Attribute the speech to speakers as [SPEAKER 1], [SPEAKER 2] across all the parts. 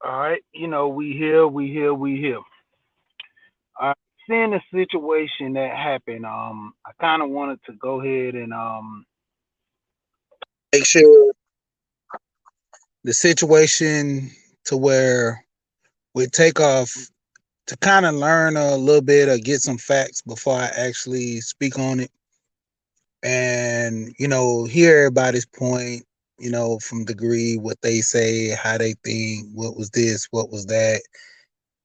[SPEAKER 1] All right, we here, we here. Uh, Seeing the situation that happened, I kind of wanted to go ahead and make sure the situation to where we take off to kind of learn a little bit or get some facts before I actually speak on it, and hear everybody's point. From degree what they say, how they think, what was this, what was that,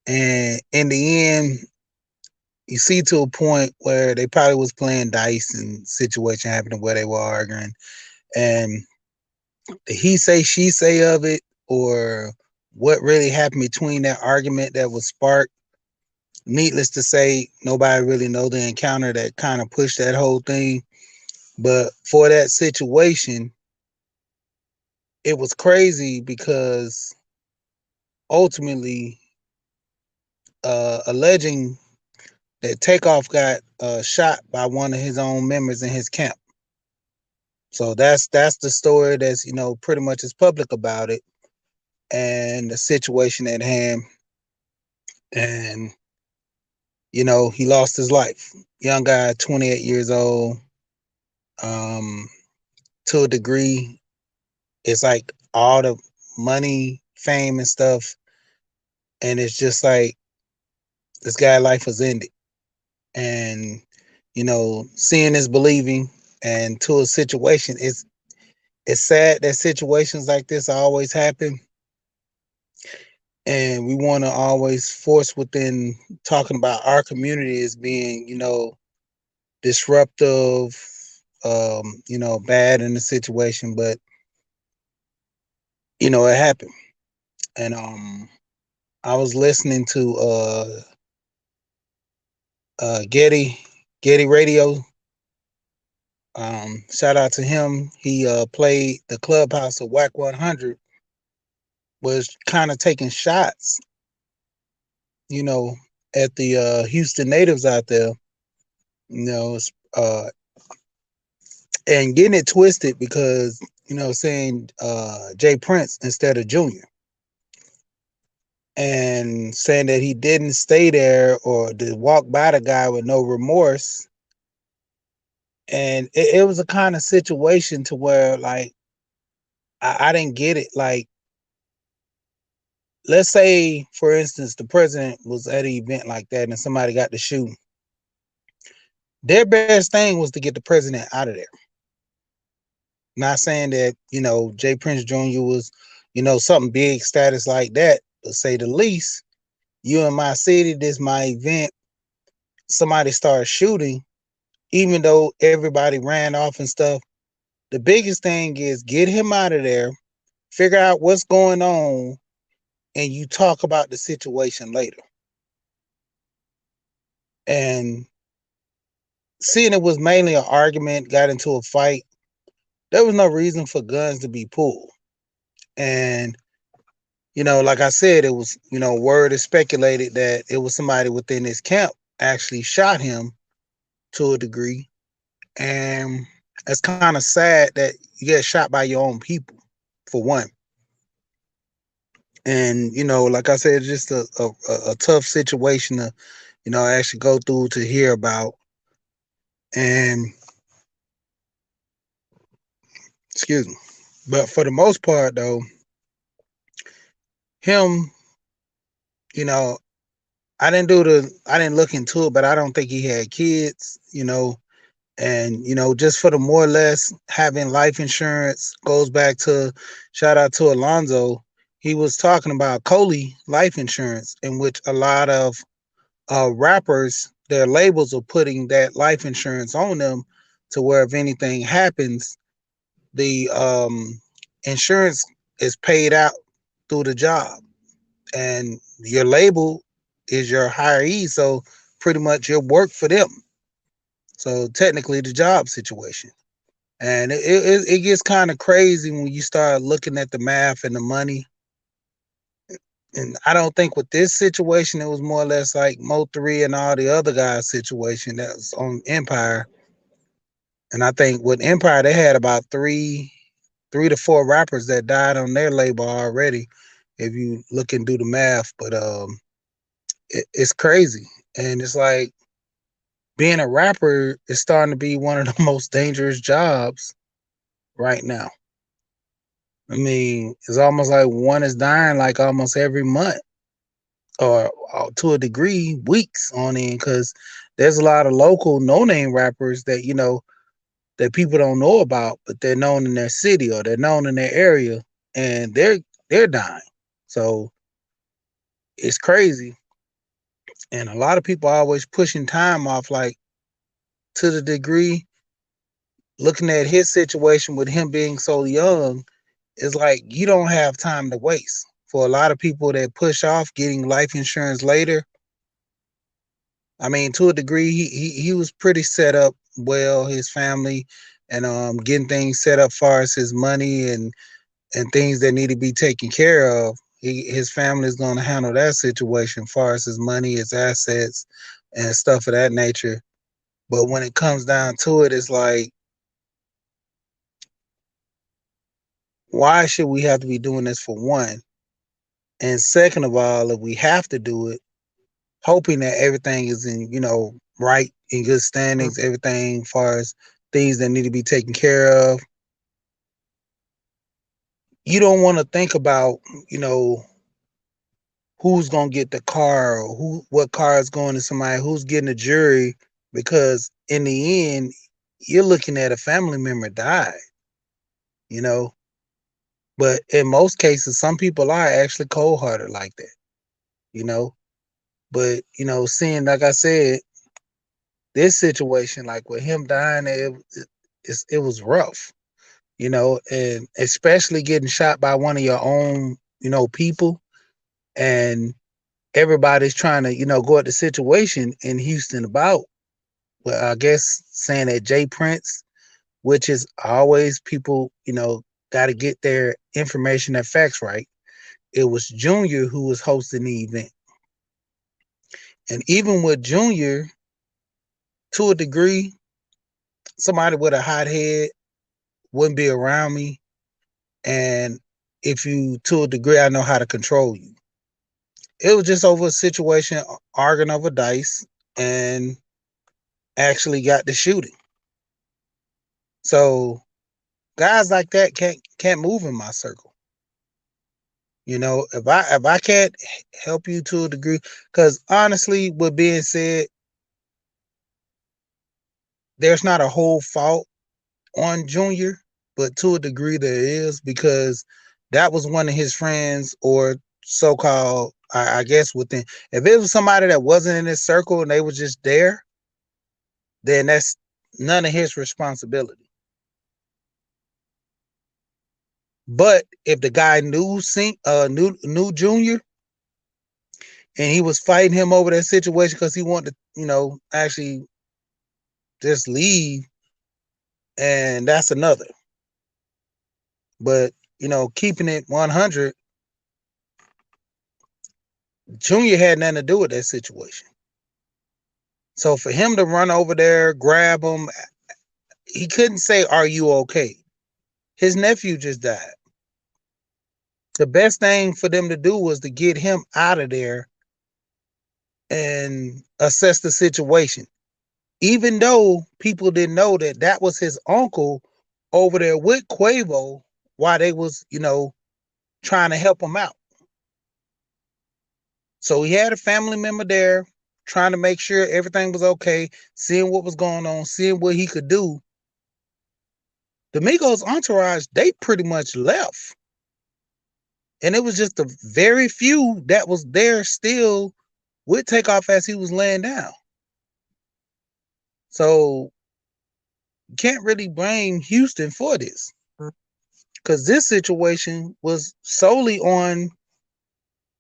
[SPEAKER 1] and in the end you see to a point where they probably was playing dice and situation happening where they were arguing, and the he say she say of it, or what really happened between that argument that was sparked, needless to say, nobody really know the encounter that kind of pushed that whole thing. But for that situation, it was crazy because ultimately alleging that Takeoff got shot by one of his own members in his camp. So that's the story that's pretty much is public about it and the situation at hand. And he lost his life. Young guy, 28 years old. Um, to a degree, it's like all the money, fame, and stuff, and it's just like this guy' life was ended. And seeing is believing. And to a situation, it's sad that situations like this always happen, and we want to always force within talking about our community as being disruptive, bad in the situation. But it happened. And I was listening to Getty Radio. Shout out to him. He played the clubhouse of Whack 100, was kind of taking shots, you know, at the Houston natives out there, you know, uh, and getting it twisted because, saying Jay Prince instead of Junior, and saying that he didn't stay there or to walk by the guy with no remorse. And it was a kind of situation to where, like, I didn't get it. Like, let's say, for instance, the president was at an event like that and somebody got to shoot. Their best thing was to get the president out of there. Not saying that, Jay Prince Jr. was, something big status like that, to say the least. You in my city, this my event. Somebody started shooting, even though everybody ran off and stuff. The biggest thing is get him out of there, figure out what's going on, and you talk about the situation later. And seeing it was mainly an argument, got into a fight, there was no reason for guns to be pulled. And, like I said, it was, word is speculated that it was somebody within his camp actually shot him to a degree. And it's kind of sad that you get shot by your own people, for one. And, like I said, just a tough situation to, actually go through to hear about. And, excuse me. But for the most part, though, him, you know, I didn't look into it, but I don't think he had kids, and, just for the more or less having life insurance goes back to shout out to Alonzo. He was talking about Coley life insurance, in which a lot of rappers, their labels are putting that life insurance on them to where if anything happens, the insurance is paid out through the job, and your label is your hiree, so pretty much you work for them. So technically, the job situation, and it gets kind of crazy when you start looking at the math and the money. And I don't think with this situation, it was more or less like Mo3 and all the other guys' situation that was on Empire. And I think with Empire, they had about three to four rappers that died on their label already. if you look and do the math. But it's crazy, and it's like being a rapper is starting to be one of the most dangerous jobs right now. I mean, it's almost like one is dying like almost every month, or to a degree, weeks on end, because there's a lot of local no name rappers that that people don't know about, but they're known in their city or they're known in their area, and they're dying. So it's crazy, and a lot of people are always pushing time off, like to the degree. Looking at his situation with him being so young, it's like you don't have time to waste. For a lot of people that push off getting life insurance later, I mean, to a degree, he was pretty set up well, his family, and getting things set up far as his money and things that need to be taken care of. His family is going to handle that situation, far as his money, his assets, and stuff of that nature. But when it comes down to it, it's like, why should we have to be doing this for one? And second of all, if we have to do it, hoping that everything is in, right, in good standings, everything as far as things that need to be taken care of. You don't want to think about, you know, who's gonna get the car, or what car is going to somebody, who's getting a jury, because in the end, you're looking at a family member died, you know. But in most cases, some people are actually cold hearted like that, you know. But seeing, like I said, this situation, like with him dying, it was rough, and especially getting shot by one of your own, people, and everybody's trying to, go at the situation in Houston about, well, I guess saying that Jay Prince, which is always people, got to get their information and facts right. It was Junior who was hosting the event. And even with Junior, to a degree, somebody with a hot head wouldn't be around me. And if you, to a degree, I know how to control you. It was just over a situation, arguing over dice, and actually got the shooting. So guys like that can't move in my circle. If I can't help you to a degree, because honestly, with being said, there's not a whole fault on Junior, but to a degree there is, because that was one of his friends, or so-called, I guess, within. If it was somebody that wasn't in his circle and they was just there, then that's none of his responsibility. But if the guy knew Junior, and he was fighting him over that situation because he wanted to, actually just leave, and that's another. But keeping it 100, Junior had nothing to do with that situation. So for him to run over there, grab him, he couldn't say, "Are you okay?" His nephew just died. The best thing for them to do was to get him out of there and assess the situation. Even though people didn't know that that was his uncle over there with Quavo, while they was, trying to help him out. So he had a family member there trying to make sure everything was okay, seeing what was going on, seeing what he could do. The Migos entourage, they pretty much left. And it was just a very few that was there still with Takeoff as he was laying down. So you can't really blame Houston for this, because this situation was solely on,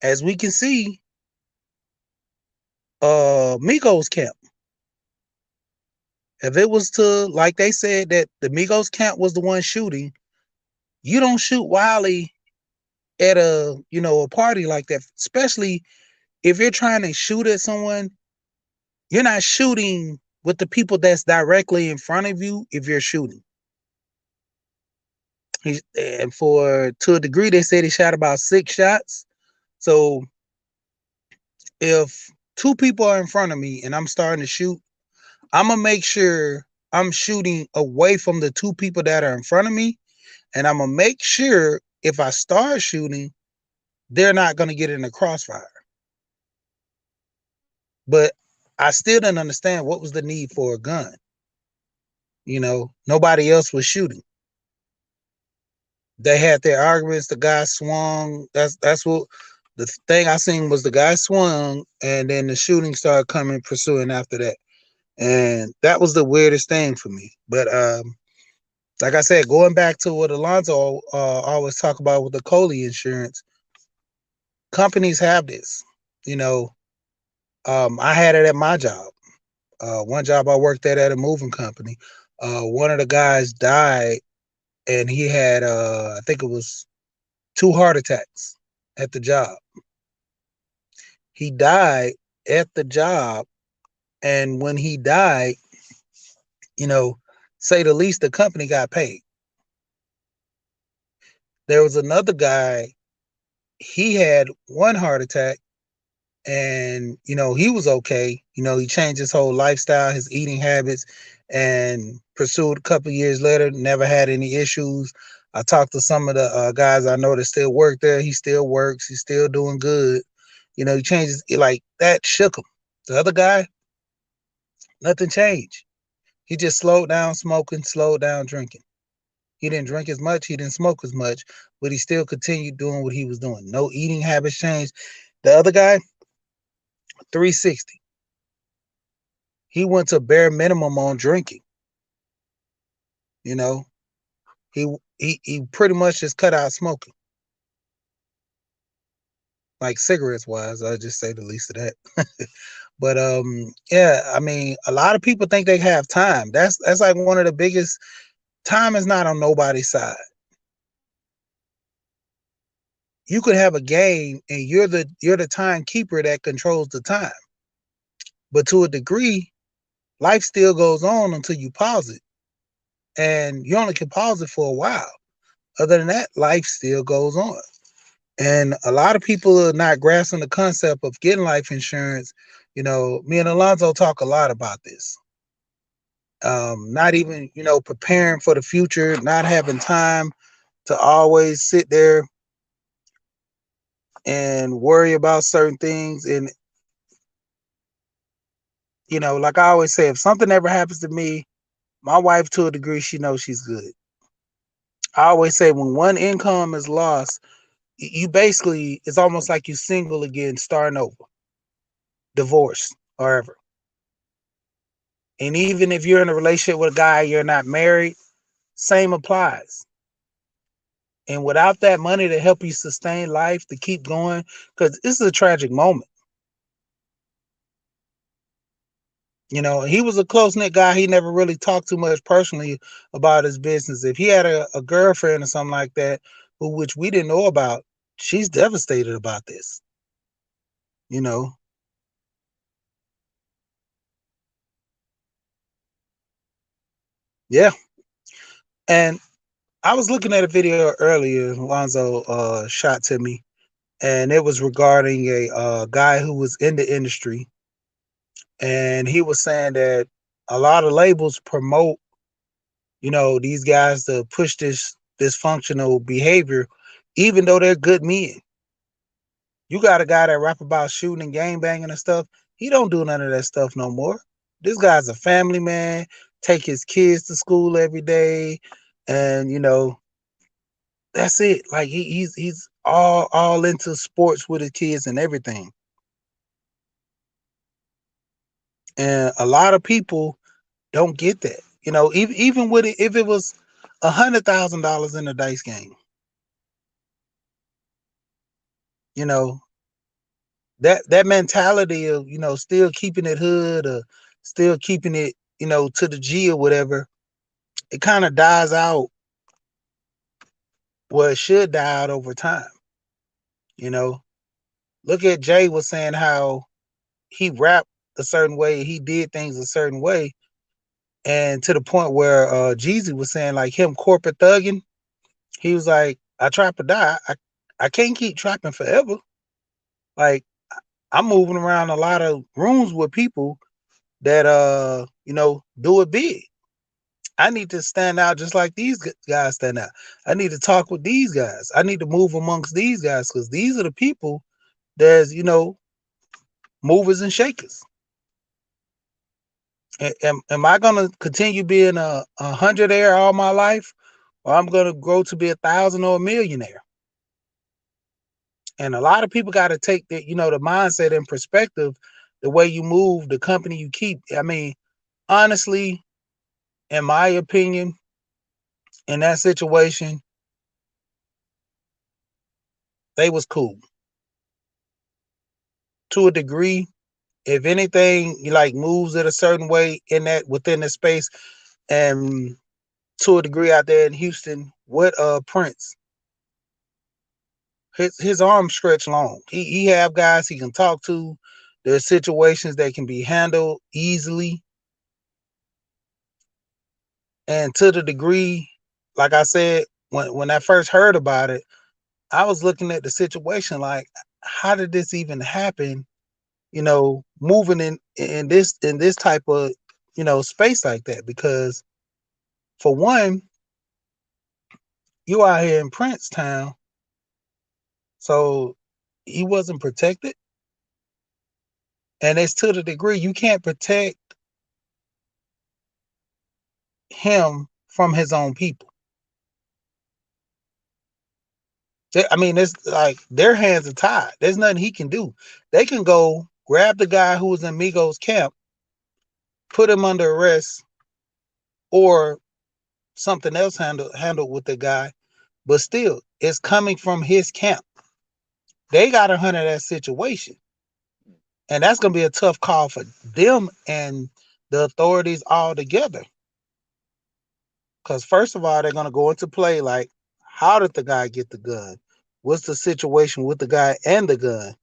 [SPEAKER 1] as we can see, Migos camp. If it was to, like they said, that the Migos camp was the one shooting, you don't shoot Wiley at a party like that. Especially if you're trying to shoot at someone, you're not shooting with the people that's directly in front of you if you're shooting. And for to a degree, they said he shot about 6 shots. So if two people are in front of me and I'm starting to shoot, I'm gonna make sure I'm shooting away from the two people that are in front of me, and I'm gonna make sure if I start shooting, they're not gonna get in the crossfire. But I still didn't understand what was the need for a gun. Nobody else was shooting. They had their arguments. The guy swung. That's what the thing I seen was the guy swung, and then the shooting started coming pursuing after that, and that was the weirdest thing for me. But like I said, going back to what Alonzo always talk about with the COLI insurance, companies have this. You know, I had it at my job. One job I worked at a moving company. One of the guys died, and he had I think it was 2 heart attacks at the job. He died at the job, and when he died, you know, say the least, the company got paid. There was another guy, he had 1 heart attack, and he was okay. He changed his whole lifestyle, his eating habits, and pursued a couple of years later, never had any issues. I talked to some of the guys I know that still work there. He still works, he's still doing good. He changes, like that shook him. The other guy, nothing changed. He just slowed down smoking, slowed down drinking. He didn't drink as much, he didn't smoke as much, but he still continued doing what he was doing. No eating habits changed. The other guy, 360. He went to bare minimum on drinking. You know, he he pretty much just cut out smoking, like cigarettes wise. I just say the least of that. But yeah, I mean, a lot of people think they have time. That's like one of the biggest. Time is not on nobody's side. You could have a game, and you're the timekeeper that controls the time. But to a degree, life still goes on until you pause it, and you only can pause it for a while. Other than that, life still goes on. And a lot of people are not grasping the concept of getting life insurance. Me and Alonzo talk a lot about this. Not even, preparing for the future, not having time to always sit there and worry about certain things. And, like I always say, if something ever happens to me, my wife, to a degree, she knows she's good. I always say when one income is lost, you basically, it's almost like you single again, starting over, divorced, or ever. And even if you're in a relationship with a guy, you're not married, same applies. And without that money to help you sustain life, to keep going, because this is a tragic moment. He was a close knit guy. He never really talked too much personally about his business. If he had a girlfriend or something like that, which we didn't know about, she's devastated about this. You know, yeah. And I was looking at a video earlier, Lonzo shot to me, and it was regarding a guy who was in the industry, and he was saying that a lot of labels promote, these guys to push this dysfunctional behavior, even though they're good men. You got a guy that rap about shooting and gang banging and stuff. He don't do none of that stuff no more. This guy's a family man, take his kids to school every day, and that's it. Like he's all into sports with his kids and everything. And a lot of people don't get that. Even with it, if it was $100,000 in a dice game, you know, that mentality of, still keeping it hood, or still keeping it, to the G or whatever, it kind of dies out. Well, it should die out over time. You know, Look at Jay was saying how he rapped a certain way, he did things a certain way, and to the point where Jeezy was saying like him corporate thugging. He was like, I trap or die. I can't keep trapping forever. Like I'm moving around a lot of rooms with people that do it big. I need to stand out just like these guys stand out. I need to talk with these guys. I need to move amongst these guys because these are the people that's movers and shakers. Am I gonna continue being a hundredaire all my life, or I'm gonna grow to be 1,000 or a millionaire? And a lot of people got to take the mindset and perspective, the way you move, the company you keep. I mean, honestly, in my opinion, in that situation, they was cool to a degree. If anything, you like moves it a certain way in that within the space, and to a degree out there in Houston, what Prince, his arms stretch long. He have guys he can talk to. There's situations that can be handled easily, and to the degree, like I said, when I first heard about it, I was looking at the situation like, how did this even happen? Moving in this type of space like that, because for one, you out here in Princetown, so he wasn't protected, and it's to the degree you can't protect him from his own people. I mean, it's like their hands are tied. There's nothing he can do. They can go grab the guy who was in Migos camp, put him under arrest, or something else handled with the guy, but still, it's coming from his camp. They got to handle that situation, and that's gonna be a tough call for them and the authorities all together. Because first of all, they're gonna go into play like, how did the guy get the gun? What's the situation with the guy and the gun?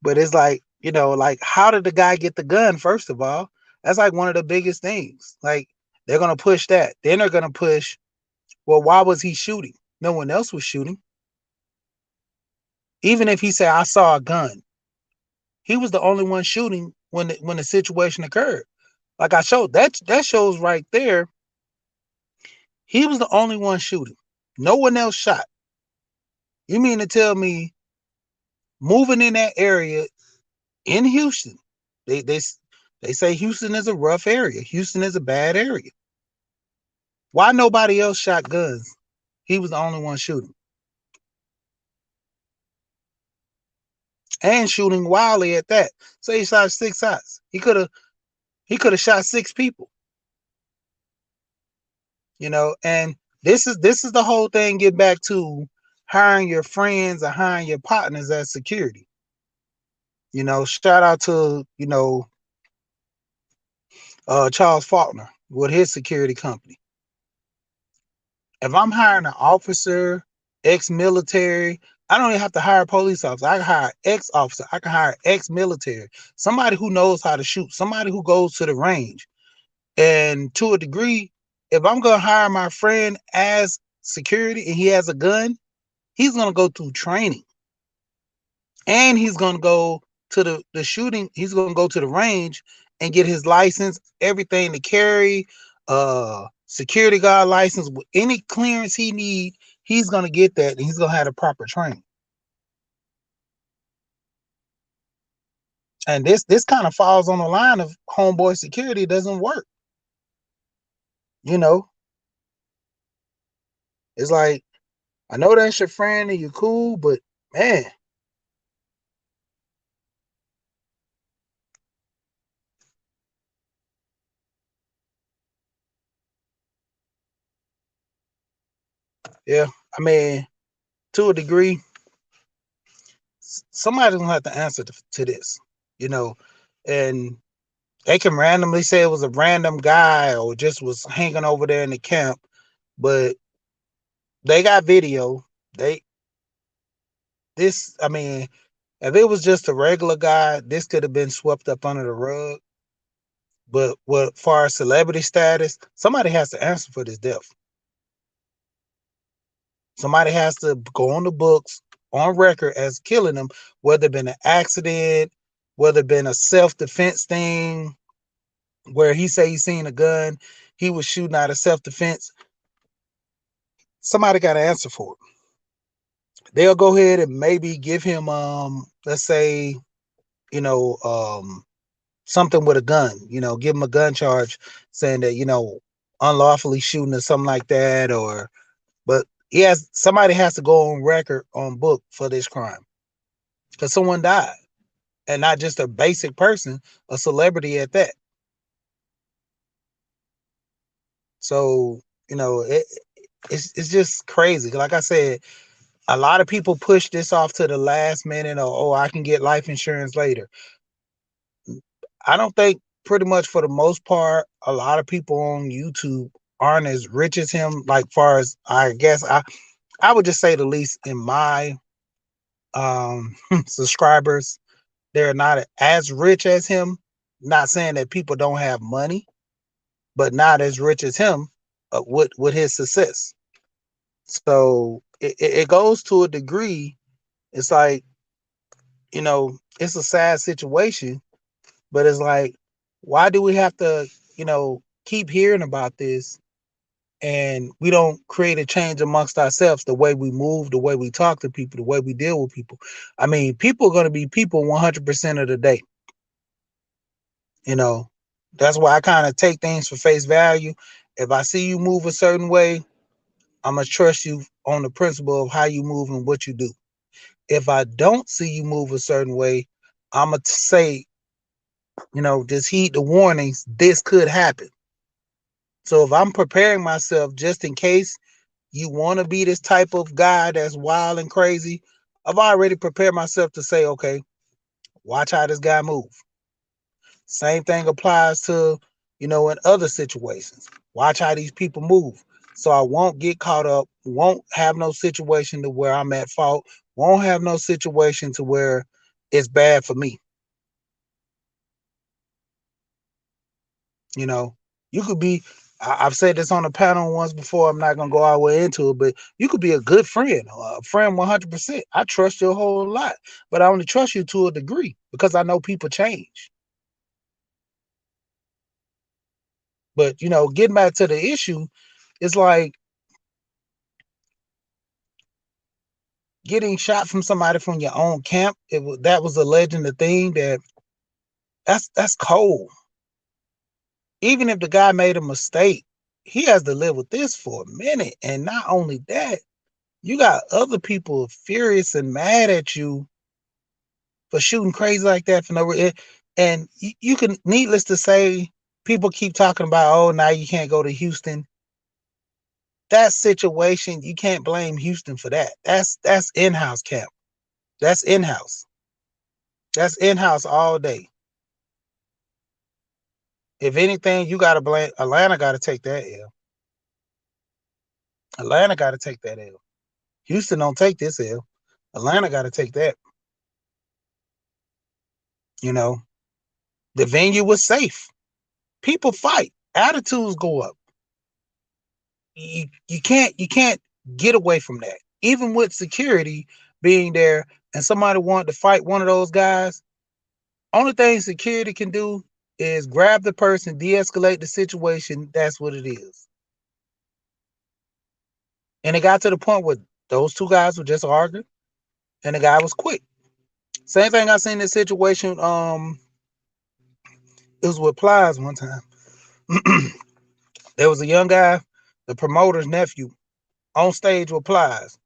[SPEAKER 1] But it's like, like how did the guy get the gun? First of all, that's like one of the biggest things. Like they're gonna push that. Then they're gonna push, well, why was he shooting? No one else was shooting. Even if he said, I saw a gun, he was the only one shooting when the situation occurred. Like I showed, that shows right there, he was the only one shooting. No one else shot. You mean to tell me moving in that area in Houston, they they they say Houston is a rough area. Houston is a bad area. Why nobody else shot guns? He was the only one shooting. And shooting wildly at that. So he shot 6 shots. He could have shot 6 people. And this is the whole thing. Get back to hiring your friends or hiring your partners as security. Shout out to Charles Faulkner with his security company. If I'm hiring an officer, ex-military, I don't even have to hire a police officer. I can hire ex-officer. I can hire ex-military. Somebody who knows how to shoot. Somebody who goes to the range. And to a degree, if I'm going to hire my friend as security and he has a gun, he's going to go through training. And he's going to go to the shooting. He's going to go to the range and get his license, everything to carry, security guard license, with any clearance he need. He's going to get that, and he's going to have the proper training. And this kind of falls on the line of homeboy security doesn't work. You know, it's like, I know that's your friend and you're cool, but man, yeah. I mean, to a degree, somebody's gonna have to answer to this, you know, and they can randomly say it was a random guy or just was hanging over there in the camp, but they got video. They this, I mean, If it was just a regular guy, this could have been swept up under the rug. But what far as celebrity status, somebody has to answer for this death. Somebody has to go on the books on record as killing him, whether it been an accident, whether it been a self-defense thing, where he say he seen a gun, he was shooting out of self-defense. Somebody got to answer for it. They'll go ahead and maybe give him let's say, you know, something with a gun, give him a gun charge saying that, unlawfully shooting or something like that, or but somebody has to go on record on book for this crime because someone died, and not just a basic person, a celebrity at that. So, it's just crazy. Like I said, a lot of people push this off to the last minute, or I can get life insurance later. I don't think, pretty much for the most part, a lot of people on YouTube aren't as rich as him. Like, far as I guess, I would just say the least in my subscribers, they're not as rich as him. Not saying that people don't have money, but not as rich as him with his success. So it goes to a degree. It's like, it's a sad situation, but it's like, why do we have to, keep hearing about this, and we don't create a change amongst ourselves, the way we move, the way we talk to people, the way we deal with people? I mean, people are going to be people 100% of the day. You know, that's why I kind of take things for face value. If I see you move a certain way, I'm going to trust you on the principle of how you move and what you do. If I don't see you move a certain way, I'm going to say, just heed the warnings. This could happen. So if I'm preparing myself just in case you want to be this type of guy that's wild and crazy, I've already prepared myself to say, okay, watch how this guy move. Same thing applies to, in other situations. Watch how these people move. So I won't get caught up, won't have no situation to where I'm at fault, won't have no situation to where it's bad for me. You know, you could be, I've said this on a panel once before, I'm not going to go all the way into it, but you could be a good friend, a friend 100%. I trust you a whole lot, but I only trust you to a degree because I know people change. But, getting back to the issue, it's like getting shot from somebody from your own camp. That was alleging the thing that's cold. Even if the guy made a mistake, he has to live with this for a minute. And not only that, you got other people furious and mad at you for shooting crazy like that for no reason. And you can, needless to say, people keep talking about, oh, now you can't go to Houston. That situation, you can't blame Houston for that. That's in-house camp. That's in-house. That's in-house all day. If anything, you gotta blame Atlanta. Got to take that L. Atlanta got to take that L. Houston don't take this L. Atlanta got to take that. You know, the venue was safe. People fight. Attitudes go up. You can't get away from that. Even with security being there, and somebody wanted to fight one of those guys, only thing security can do is grab the person, de-escalate the situation. That's what it is. And it got to the point where those two guys were just arguing, and the guy was quick. Same thing I seen this situation. It was with Plies one time. There was a young guy, the promoter's nephew, on stage with Plies,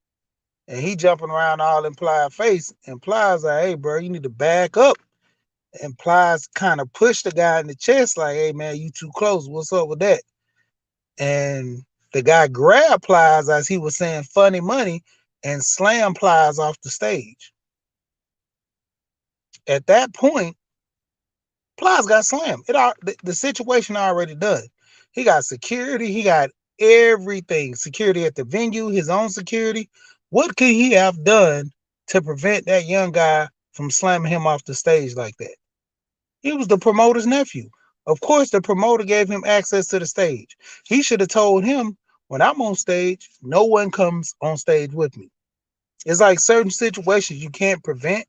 [SPEAKER 1] and he jumping around all in Plies' face. And Plies like, "Hey, bro, you need to back up." And Plies kind of pushed the guy in the chest, like, "Hey, man, you too close. What's up with that?" And the guy grabbed Plies as he was saying funny money and slammed Plies off the stage. At that point, Plies got slammed. The situation already done. He got security. He got everything. Security at the venue, his own security. What could he have done to prevent that young guy from slamming him off the stage like that. He was the promoter's nephew. Of course, the promoter gave him access to the stage. He should have told him, when I'm on stage, no one comes on stage with me. It's like certain situations you can't prevent,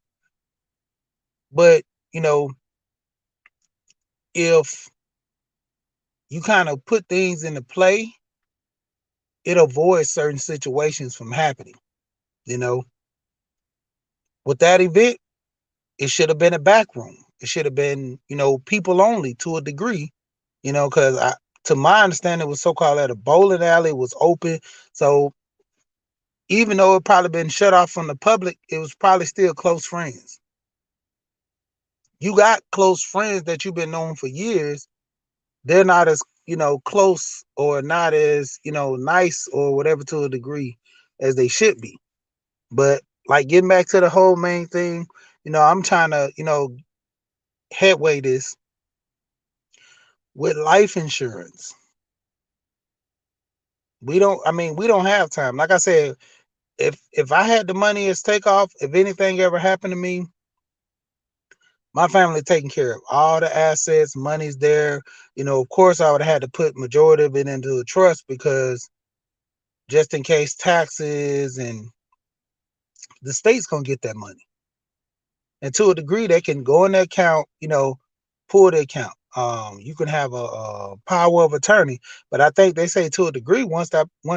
[SPEAKER 1] but you know, if you kind of put things into play, it avoids certain situations from happening. You know, with that event, it should have been a back room. It should have been, people only to a degree, because to my understanding, it was so-called at a bowling alley. It was open. So even though it probably been shut off from the public, it was probably still close friends. You got close friends that you've been known for years. They're not as, close or not as, nice or whatever to a degree as they should be. But like getting back to the whole main thing, I'm trying to, headway this with life insurance. We don't have time. Like I said, if I had the money as Takeoff, if anything ever happened to me, my family taken care of. All the assets, money's there. Of course I would have had to put majority of it into a trust because just in case taxes and the state's gonna get that money. And to a degree, they can go in the account, pull the account. You can have a power of attorney, but I think they say to a degree, once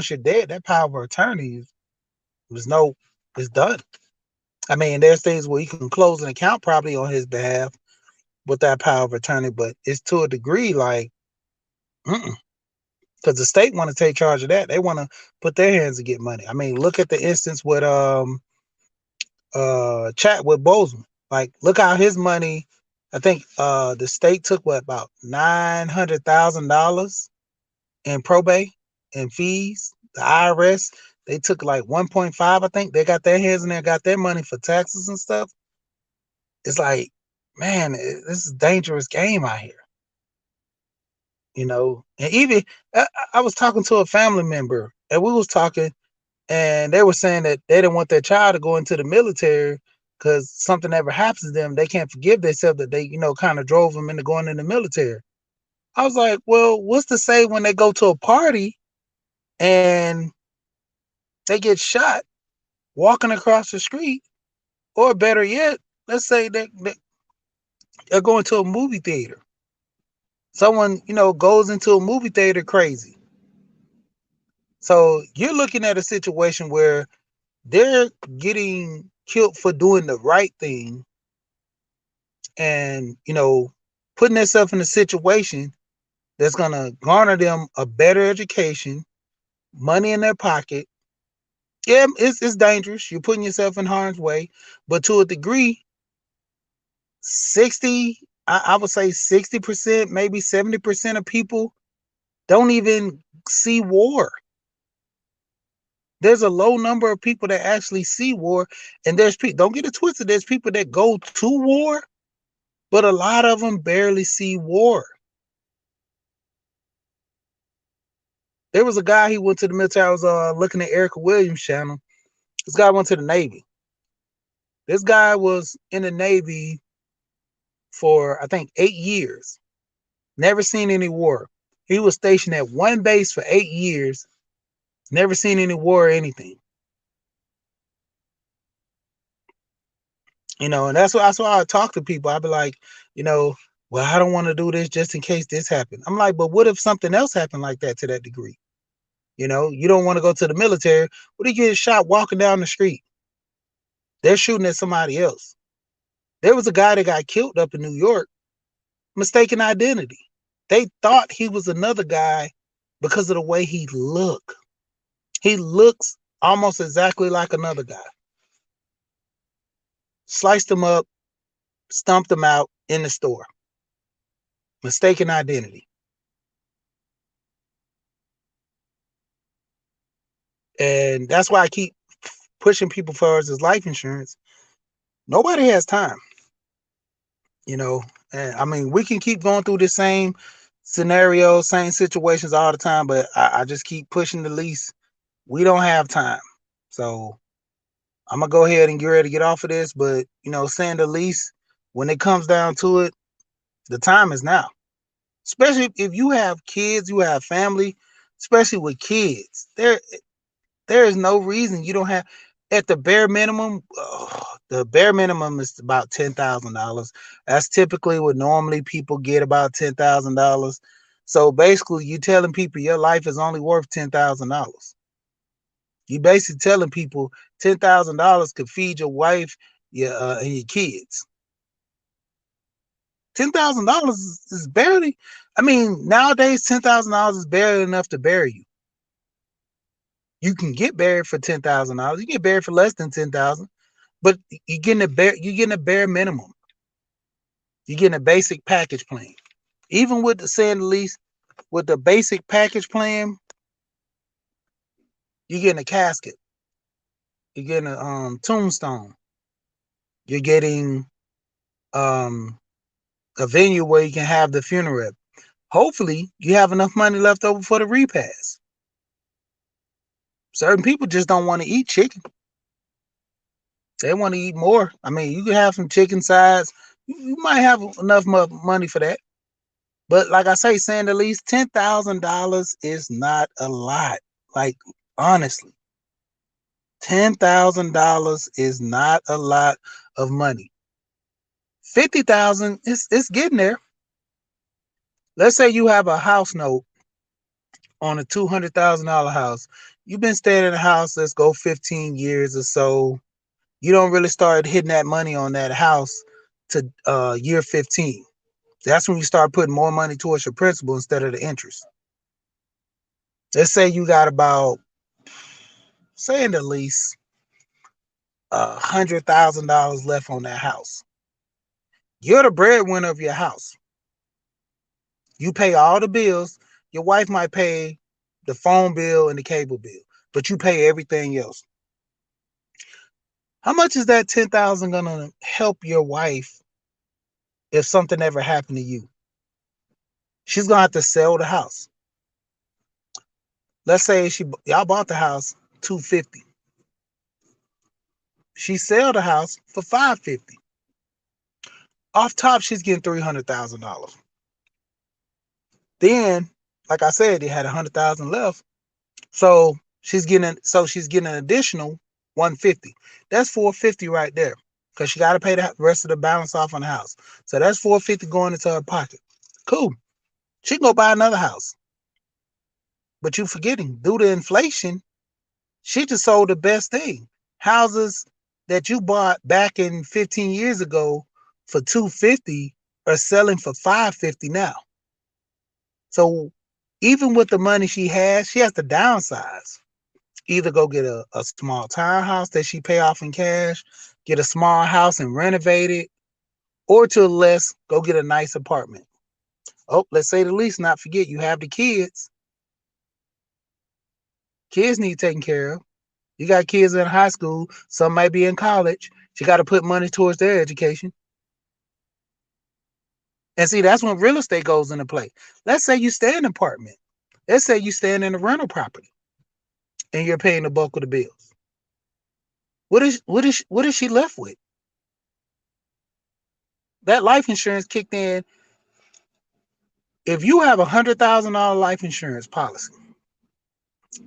[SPEAKER 1] you're dead, that power of attorney is no, it's done. I mean, there's things where you can close an account probably on his behalf with that power of attorney, but it's to a degree like, because the state want to take charge of that. They want to put their hands to get money. I mean, look at the instance with chat with Bozeman. Like, look how his money. I think the state took what about $900,000 in probate and fees. The IRS they took like 1.5. I think they got their hands in there, got their money for taxes and stuff. It's like, man, this is a dangerous game out here. And even I was talking to a family member, and we was talking, and they were saying that they didn't want their child to go into the military because something ever happens to them, they can't forgive themselves that they, kind of drove them into going in the military. I was like, well, what's to say when they go to a party and they get shot walking across the street, or better yet, let's say they're going to a movie theater. Someone, goes into a movie theater crazy. So you're looking at a situation where they're getting killed for doing the right thing and, putting themselves in a situation that's going to garner them a better education, money in their pocket. Yeah, it's dangerous. You're putting yourself in harm's way, but to a degree, 60, I would say 60%, maybe 70% of people don't even see war. There's a low number of people that actually see war, and there's people, don't get it twisted, there's people that go to war, but a lot of them barely see war. There was a guy, he went to the military. I was looking at Erica Williams' channel. This guy went to the Navy. This guy was in the Navy for, I think, 8 years. Never seen any war. He was stationed at one base for 8 years. Never seen any war or anything. And that's why I talk to people. I'd be like, well, I don't want to do this just in case this happened. I'm like, but what if something else happened like that to that degree? You don't want to go to the military. What if you get shot walking down the street? They're shooting at somebody else. There was a guy that got killed up in New York, mistaken identity. They thought he was another guy because of the way he looked. He looks almost exactly like another guy. Sliced him up, stumped him out in the store. Mistaken identity. And that's why I keep pushing people for us as life insurance. Nobody has time. And I mean, we can keep going through the same scenarios, same situations all the time, but I just keep pushing the lease. We don't have time. So I'm gonna go ahead and get ready to get off of this, but saying the least, when it comes down to it, the time is now. Especially if you have kids, you have family, especially with kids. There is no reason you don't have at the bare minimum. The bare minimum is about $10,000. That's typically what normally people get, about $10,000. So basically, you telling people your life is only worth $10,000. You basically telling people $10,000 could feed your wife, and your kids. $10,000 is barely. I mean, nowadays $10,000 is barely enough to bury you. You can get buried for $10,000. You can get buried for less than 10,000, but you're getting a bare minimum. You're getting a basic package plan. Even with the saying the least, with the basic package plan, you're getting a casket. You're getting a tombstone. You're getting um a venue where you can have the funeral. Hopefully, you have enough money left over for the repast. Certain people just don't want to eat chicken. They want to eat more. I mean, you can have some chicken sides. You might have enough money for that. But like I say, saying the least, $10,000 is not a lot. Like, honestly, $10,000 is not a lot of money. 50,000 it's getting there. Let's say you have a house note on a $200,000 house. You've been staying in the house, let's go 15 years or so. You don't really start hitting that money on that house to year 15. That's when you start putting more money towards your principal instead of the interest. Let's say you got about, say in the least, $100,000 left on that house. You're the breadwinner of your house. You pay all the bills. Your wife might pay the phone bill and the cable bill, but you pay everything else. How much is that 10,000 gonna help your wife if something ever happened to you? She's gonna have to sell the house. Let's say y'all bought the house 250. She sell the house for 550. Off top, she's getting $300,000. Then, like I said, they had 100,000 left. So she's getting an additional 150. That's 450 right there. Because she got to pay the rest of the balance off on the house. So that's 450 going into her pocket. Cool. She can go buy another house. But you forgetting, due to inflation, she just sold the best thing. Houses that you bought back in 15 years ago for 250 are selling for 550 now. So even with the money she has to downsize. Either go get a small townhouse that she pay off in cash, get a small house and renovate it, or to less, go get a nice apartment. Oh, let's say the least, not forget you have the kids. Kids need taken care of. You got kids in high school, some might be in college. You got to put money towards their education. And see, that's when real estate goes into play. Let's say you stay in an apartment. Let's say you stay in a rental property and you're paying the bulk of the bills. What is she left with? That life insurance kicked in. If you have $100,000 life insurance policy,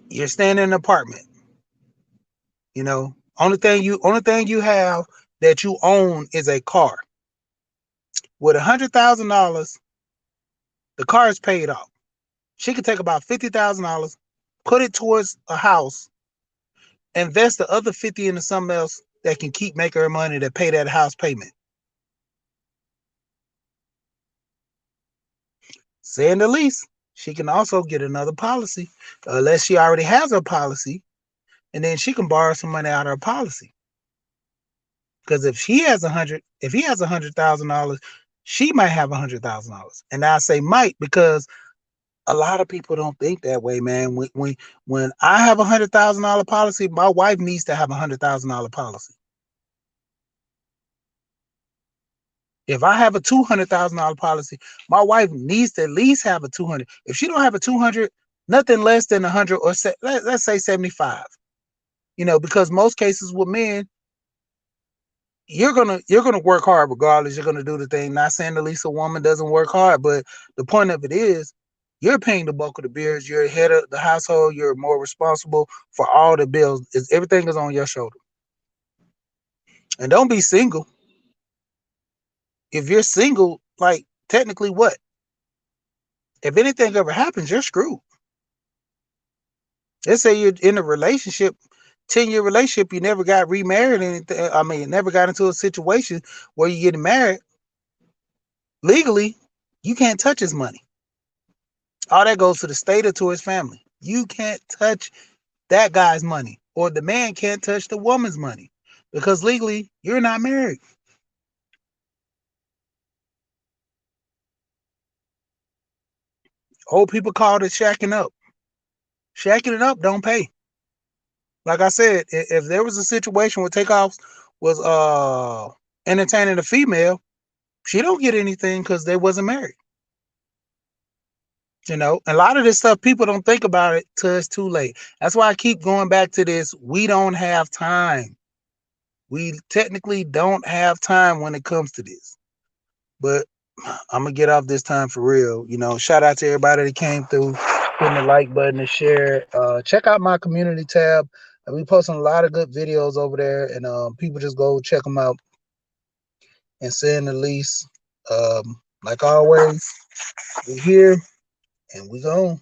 [SPEAKER 1] you're staying in an apartment. Only thing you have that you own is a car. With $100,000, the car is paid off. She could take about $50,000, put it towards a house, invest the other 50 into something else that can keep making her money to pay that house payment. Saying the least, she can also get another policy, unless she already has her policy, and then she can borrow some money out of her policy. Because if he has $100,000, she might have $100,000. And I say might because a lot of people don't think that way, man. When I have $100,000 policy, my wife needs to have $100,000 policy. If I have a $200,000 policy, my wife needs to at least have a 200. If she don't have a 200, nothing less than 100 or let's say 75. Because most cases with men, you're gonna work hard regardless. You're gonna do the thing. Not saying at least a woman doesn't work hard, but the point of it is you're paying the bulk of the bills. You're head of the household. You're more responsible for all the bills. Everything is on your shoulder. And don't be single. If you're single, like technically what? If anything ever happens, you're screwed. Let's say you're in a relationship, 10-year relationship, you never got remarried, anything. I mean, never got into a situation where you're getting married. Legally, you can't touch his money. All that goes to the state or to his family. You can't touch that guy's money, or the man can't touch the woman's money because legally you're not married. Old people call it shacking up. Shacking it up don't pay. Like I said, if there was a situation where Takeoff was entertaining a female, she don't get anything because they wasn't married. A lot of this stuff people don't think about it till it's too late. That's why I keep going back to this. We don't have time. We technically don't have time when it comes to this. But I'm gonna get off this time for real. Shout out to everybody that came through, hitting the like button and share. Check out my community tab. We posting a lot of good videos over there, and people just go check them out and send the least. Like always, we here and we gone.